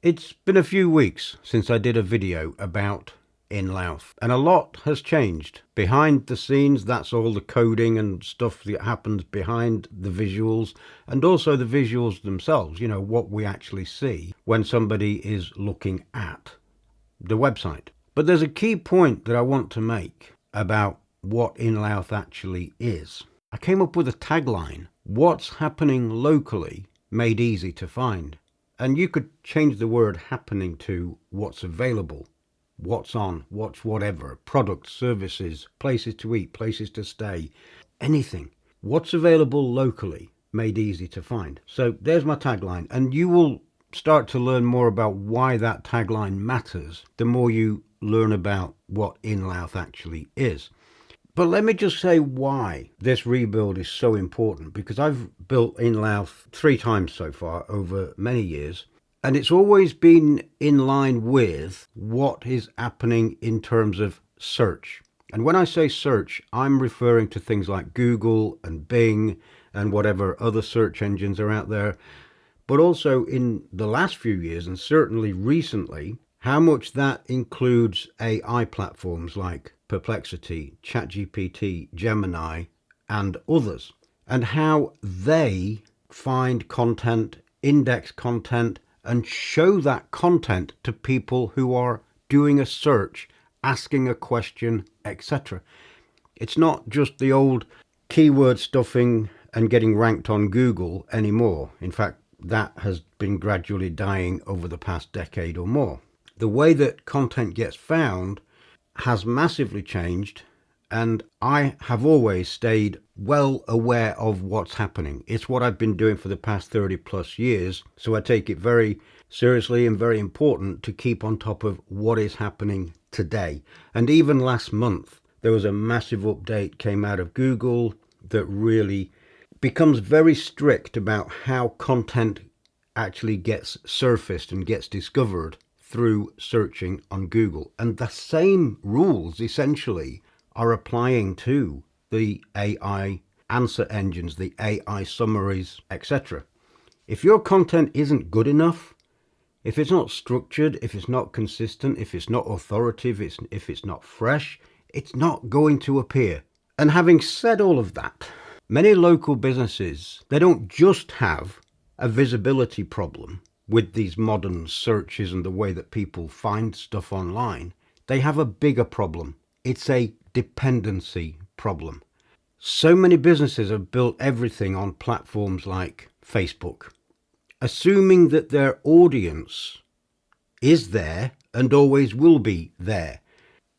It's been a few weeks since I did a video about InLouth, and a lot has changed. Behind the scenes, that's all the coding and stuff that happens behind the visuals, and also the visuals themselves, what we actually see when somebody is looking at the website. But there's a key point that I want to make about what InLouth actually is. I came up with a tagline: what's happening locally made easy to find. And you could change the word happening to what's available, what's on, what's whatever, products, services, places to eat, places to stay, anything. What's available locally made easy to find. So there's my tagline, and you will start to learn more about why that tagline matters the more you learn about what InLouth actually is. But let me just say why this rebuild is so important, because I've built InLouth 3 times so far over many years, and it's always been in line with what is happening in terms of search. And when I say search, I'm referring to things like Google and Bing and whatever other search engines are out there, but also in the last few years, and certainly recently, how much that includes AI platforms like Perplexity, ChatGPT, Gemini, and others, and how they find content, index content, and show that content to people who are doing a search, asking a question, etc. It's not just the old keyword stuffing and getting ranked on Google anymore. In fact, that has been gradually dying over the past decade or more. The way that content gets found has massively changed, and I have always stayed well aware of what's happening. It's what I've been doing for the past 30 plus years, so I take it very seriously and very important to keep on top of what is happening today. And even last month, there was a massive update came out of Google that really becomes very strict about how content actually gets surfaced and gets discovered through searching on Google. And the same rules essentially are applying to the AI answer engines, the AI summaries, etc. If your content isn't good enough, if it's not structured, if it's not consistent, if it's not authoritative, if it's not fresh, it's not going to appear. And having said all of that, many local businesses, they don't just have a visibility problem with these modern searches and the way that people find stuff online. They have a bigger problem. It's a dependency problem. So many businesses have built everything on platforms like Facebook, assuming that their audience is there and always will be there.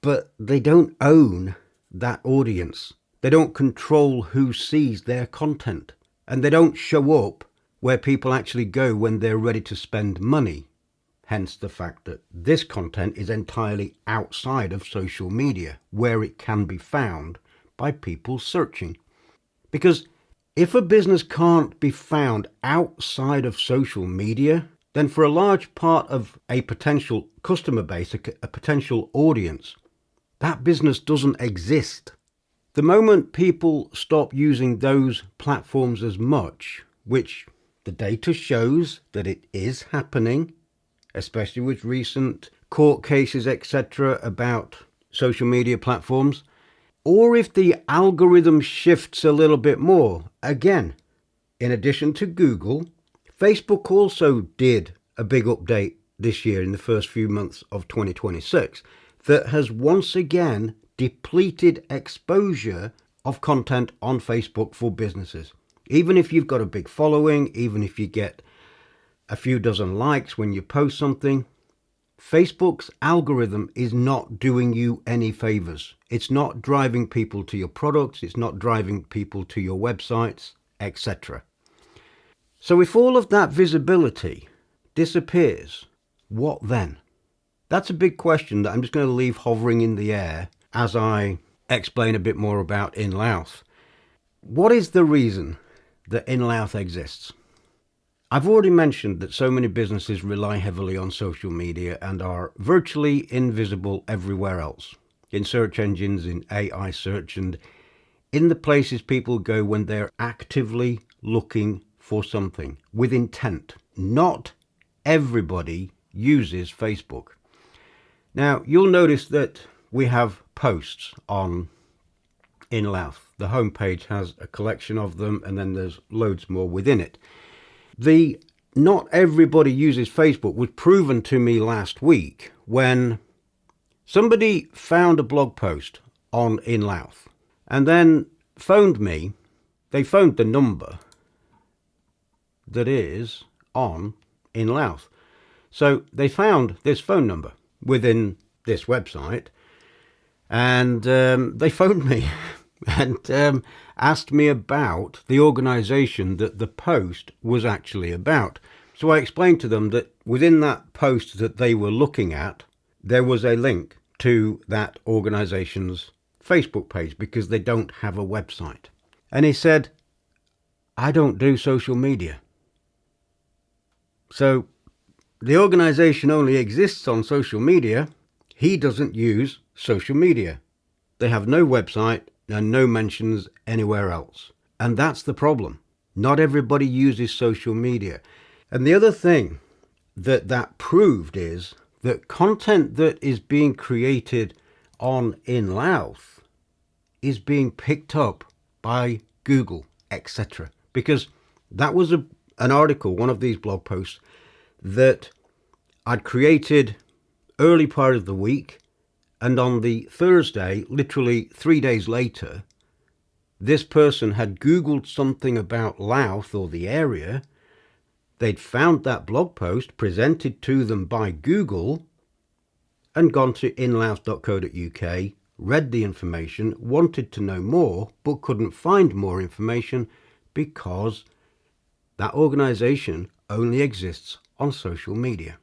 But they don't own that audience. They don't control who sees their content, and they don't show up where people actually go when they're ready to spend money. Hence the fact that this content is entirely outside of social media, where it can be found by people searching. Because if a business can't be found outside of social media, then for a large part of a potential customer base, a potential audience, that business doesn't exist. The moment people stop using those platforms as much, which the data shows that it is happening, especially with recent court cases, etc., about social media platforms, or if the algorithm shifts a little bit more, again, in addition to Google, Facebook also did a big update this year in the first few months of 2026 that has once again depleted exposure of content on Facebook for businesses. Even if you've got a big following, even if you get a few dozen likes when you post something, Facebook's algorithm is not doing you any favors. It's not driving people to your products, it's not driving people to your websites, etc. So if all of that visibility disappears, what then? That's a big question that I'm just going to leave hovering in the air as I explain a bit more about InLouth. What is the reason that InLouth exists? I've already mentioned that so many businesses rely heavily on social media and are virtually invisible everywhere else. In search engines, in AI search, and in the places people go when they're actively looking for something with intent. Not everybody uses Facebook. Now, you'll notice that we have posts on InLouth. The homepage has a collection of them, and then there's loads more within it. Not everybody uses Facebook was proven to me last week when somebody found a blog post on InLouth and then phoned me. They phoned the number that is on InLouth. So they found this phone number within this website, and they phoned me and asked me about the organisation that the post was actually about. So I explained to them that within that post that they were looking at, there was a link to that organisation's Facebook page because they don't have a website. And he said, I don't do social media. So the organisation only exists on social media. He doesn't use social media. They have no website and no mentions anywhere else. And that's the problem. Not everybody uses social media. And the other thing that proved is that content that is being created on InLouth is being picked up by Google, etc. Because that was an article, one of these blog posts, that I'd created early part of the week, and on the Thursday, literally 3 days later, this person had Googled something about Louth or the area. They'd found that blog post presented to them by Google and gone to inlouth.co.uk, read the information, wanted to know more, but couldn't find more information because that organisation only exists on social media.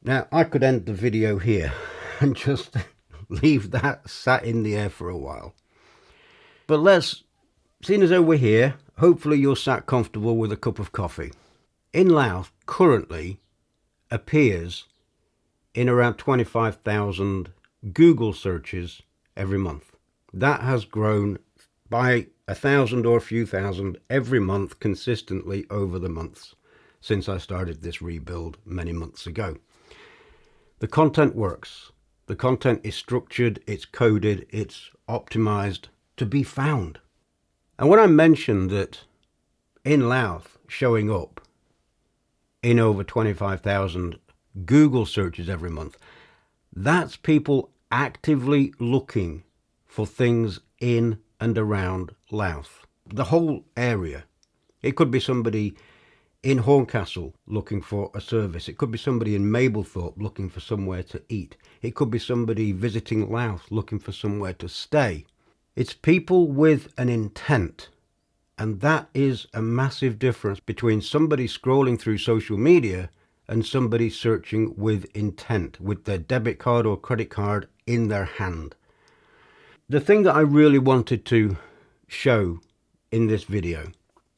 Now, I could end the video here and just leave that sat in the air for a while. But seeing as though we're here, hopefully you're sat comfortable with a cup of coffee. InLouth currently appears in around 25,000 Google searches every month. That has grown by 1,000 or a few thousand every month consistently over the months since I started this rebuild many months ago. The content works. The content is structured, it's coded, it's optimized to be found. And when I mentioned that InLouth showing up in over 25,000 Google searches every month, that's people actively looking for things in and around Louth. The whole area. It could be somebody in Horncastle looking for a service. It could be somebody in Mablethorpe looking for somewhere to eat. It could be somebody visiting Louth looking for somewhere to stay. It's people with an intent. And that is a massive difference between somebody scrolling through social media and somebody searching with intent, with their debit card or credit card in their hand. The thing that I really wanted to show in this video,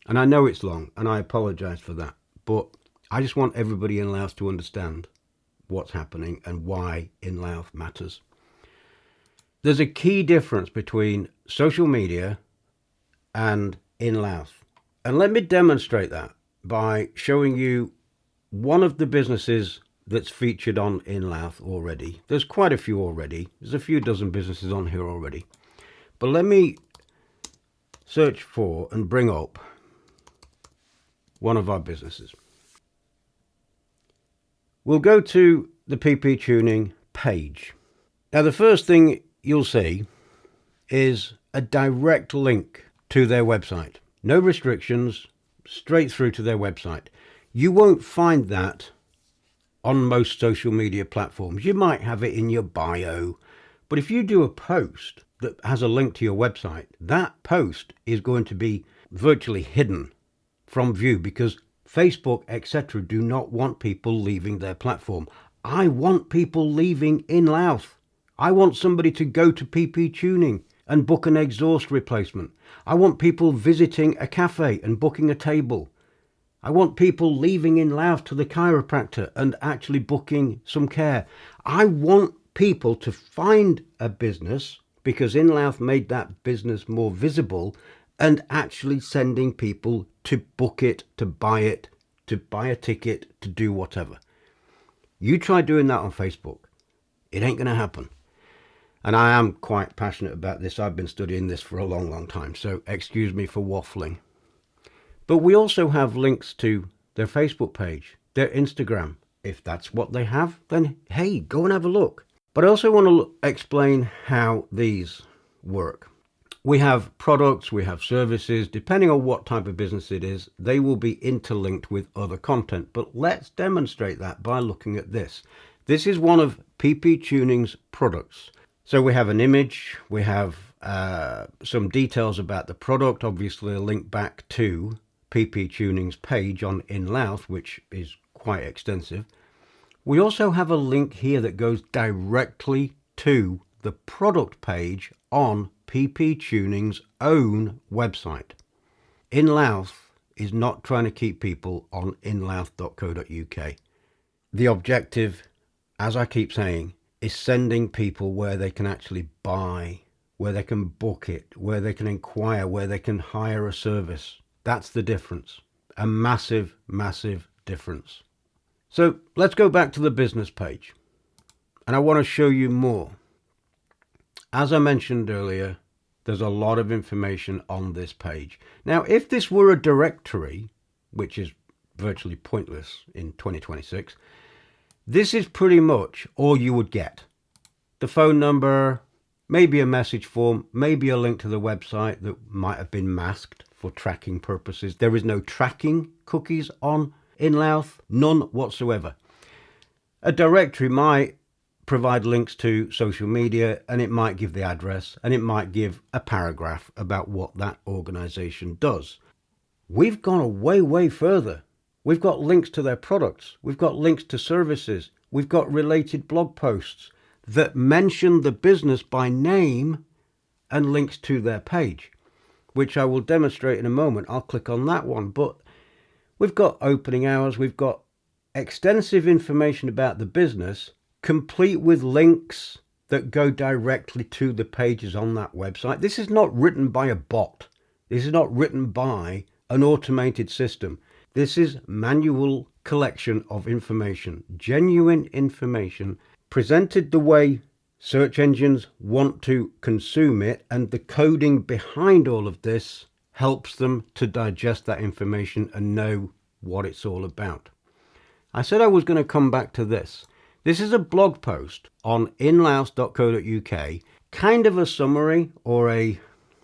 and I know it's long and I apologize for that, but I just want everybody in Louth to understand what's happening and why InLouth matters. There's a key difference between social media and InLouth. And let me demonstrate that by showing you one of the businesses that's featured on InLouth already. There's quite a few already. There's a few dozen businesses on here already. But let me search for and bring up one of our businesses. We'll go to the PP Tuning page. Now, the first thing you'll see is a direct link to their website. No restrictions, straight through to their website. You won't find that on most social media platforms. You might have it in your bio, but if you do a post that has a link to your website, that post is going to be virtually hidden from view because Facebook, etc., do not want people leaving their platform. I want people leaving InLouth. I want somebody to go to PP Tuning and book an exhaust replacement. I want people visiting a cafe and booking a table. I want people leaving InLouth to the chiropractor and actually booking some care. I want people to find a business because InLouth made that business more visible and actually sending people to book it, to buy a ticket, to do whatever. You try doing that on Facebook. It ain't going to happen. And I am quite passionate about this. I've been studying this for a long, long time. So excuse me for waffling. But we also have links to their Facebook page, their Instagram. If that's what they have, then hey, go and have a look. But I also want to explain how these work. We have products, we have services. Depending on what type of business it is, they will be interlinked with other content. But let's demonstrate that by looking at this. This is one of PP Tuning's products. So we have an image, we have some details about the product, obviously a link back to PP Tuning's page on InLouth, which is quite extensive. We also have a link here that goes directly to the product page on PP Tuning's own website. InLouth is not trying to keep people on inlouth.co.uk. The objective, as I keep saying, is sending people where they can actually buy, where they can book it, where they can inquire, where they can hire a service. That's the difference. A massive, massive difference. So let's go back to the business page. And I want to show you more. As I mentioned earlier, there's a lot of information on this page. Now, if this were a directory, which is virtually pointless in 2026, this is pretty much all you would get. The phone number, maybe a message form, maybe a link to the website that might have been masked for tracking purposes. There is no tracking cookies on InLouth, none whatsoever. A directory might provide links to social media, and it might give the address, and it might give a paragraph about what that organization does. We've gone way, way further. We've got links to their products. We've got links to services. We've got related blog posts that mention the business by name and links to their page, which I will demonstrate in a moment. I'll click on that one. But we've got opening hours. We've got extensive information about the business, complete with links that go directly to the pages on that website. This is not written by a bot. This is not written by an automated system. This is manual collection of information, genuine information, presented the way search engines want to consume it, and the coding behind all of this helps them to digest that information and know what it's all about. I said I was going to come back to this. This is a blog post on inlouth.co.uk, kind of a summary or a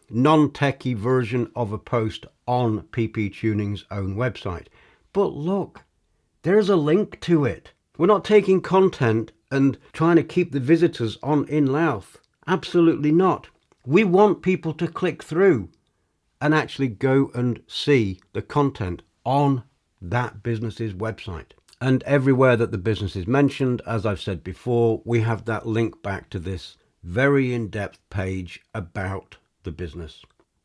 non-techie version of a post on PP Tuning's own website. But look, there's a link to it. We're not taking content and trying to keep the visitors on InLouth. Absolutely not. We want people to click through and actually go and see the content on that business's website. And everywhere that the business is mentioned, as I've said before, we have that link back to this very in-depth page about the business.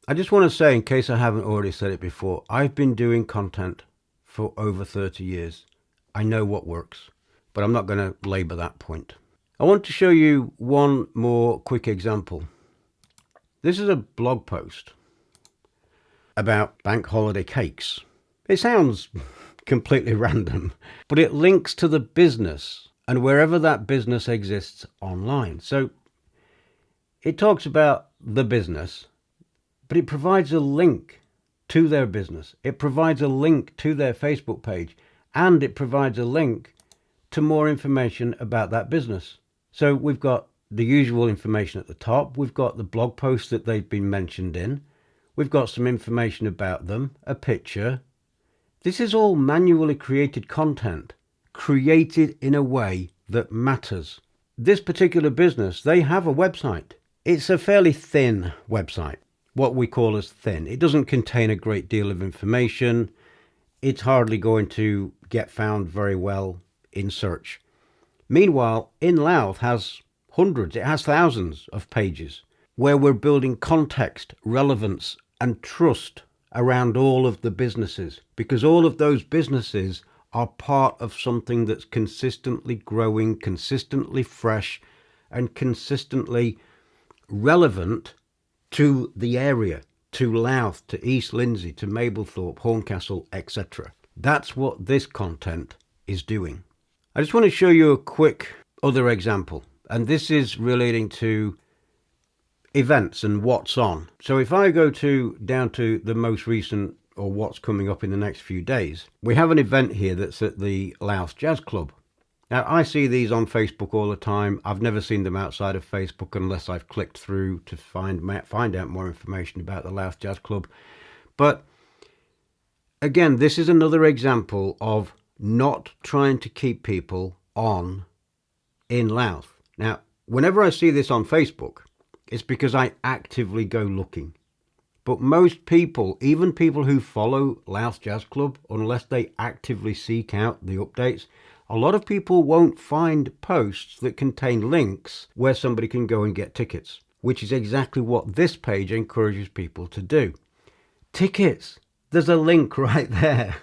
I just want to say, in case I haven't already said it before, I've been doing content for over 30 years. I know what works, but I'm not going to labor that point. I want to show you one more quick example. This is a blog post about bank holiday cakes. It sounds completely random, but it links to the business and wherever that business exists online. So it talks about the business, but it provides a link to their business. It provides a link to their Facebook page, and it provides a link to more information about that business. So we've got the usual information at the top. We've got the blog post that they've been mentioned in. We've got some information about them, a picture. This is all manually created content, created in a way that matters. This particular business, they have a website. It's a fairly thin website, what we call as thin. It doesn't contain a great deal of information. It's hardly going to get found very well in search. Meanwhile, InLouth has hundreds, it has thousands of pages where we're building context, relevance, and trust around all of the businesses, because all of those businesses are part of something that's consistently growing, consistently fresh, and consistently relevant to the area, to Louth, to East Lindsey, to Mablethorpe, Horncastle, etc. That's what this content is doing. I just want to show you a quick other example, and this is relating to events and what's on. So if I go down to the most recent, or what's coming up in the next few days, we have an event here that's at the Louth Jazz Club. Now, I see these on Facebook all the time. I've never seen them outside of Facebook unless I've clicked through to find out more information about the Louth Jazz Club. But again, this is another example of not trying to keep people on in Louth. Now, whenever I see this on Facebook, it's because I actively go looking. But most people, even people who follow Louth Jazz Club, unless they actively seek out the updates, a lot of people won't find posts that contain links where somebody can go and get tickets, which is exactly what this page encourages people to do. Tickets! There's a link right there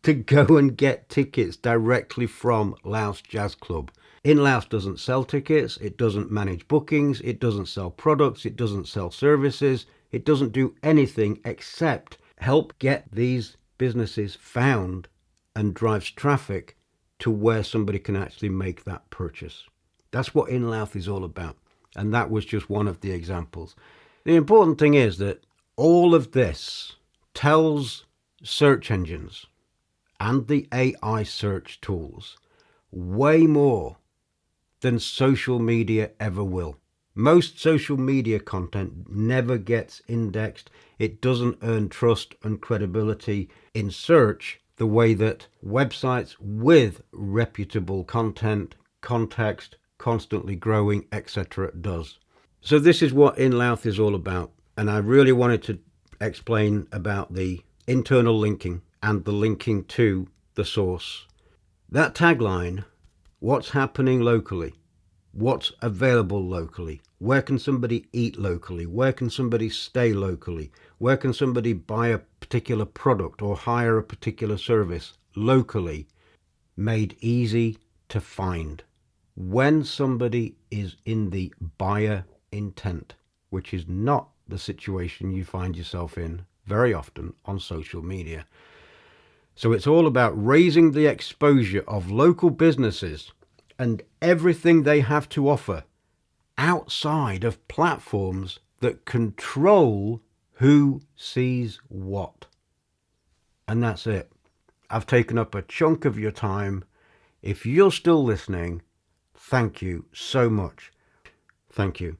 to go and get tickets directly from Louth Jazz Club. InLouth doesn't sell tickets, it doesn't manage bookings, it doesn't sell products, it doesn't sell services, it doesn't do anything except help get these businesses found and drives traffic to where somebody can actually make that purchase. That's what InLouth is all about. And that was just one of the examples. The important thing is that all of this tells search engines and the AI search tools way more than social media ever will. Most social media content never gets indexed. It doesn't earn trust and credibility in search the way that websites with reputable content, context, constantly growing, etc. does. So this is what InLouth is all about. And I really wanted to explain about the internal linking and the linking to the source. That tagline, what's happening locally, what's available locally, where can somebody eat locally, where can somebody stay locally, where can somebody buy a particular product or hire a particular service locally, made easy to find when somebody is in the buyer intent, which is not the situation you find yourself in very often on social media. So it's all about raising the exposure of local businesses and everything they have to offer outside of platforms that control who sees what. And that's it. I've taken up a chunk of your time. If you're still listening, thank you so much. Thank you.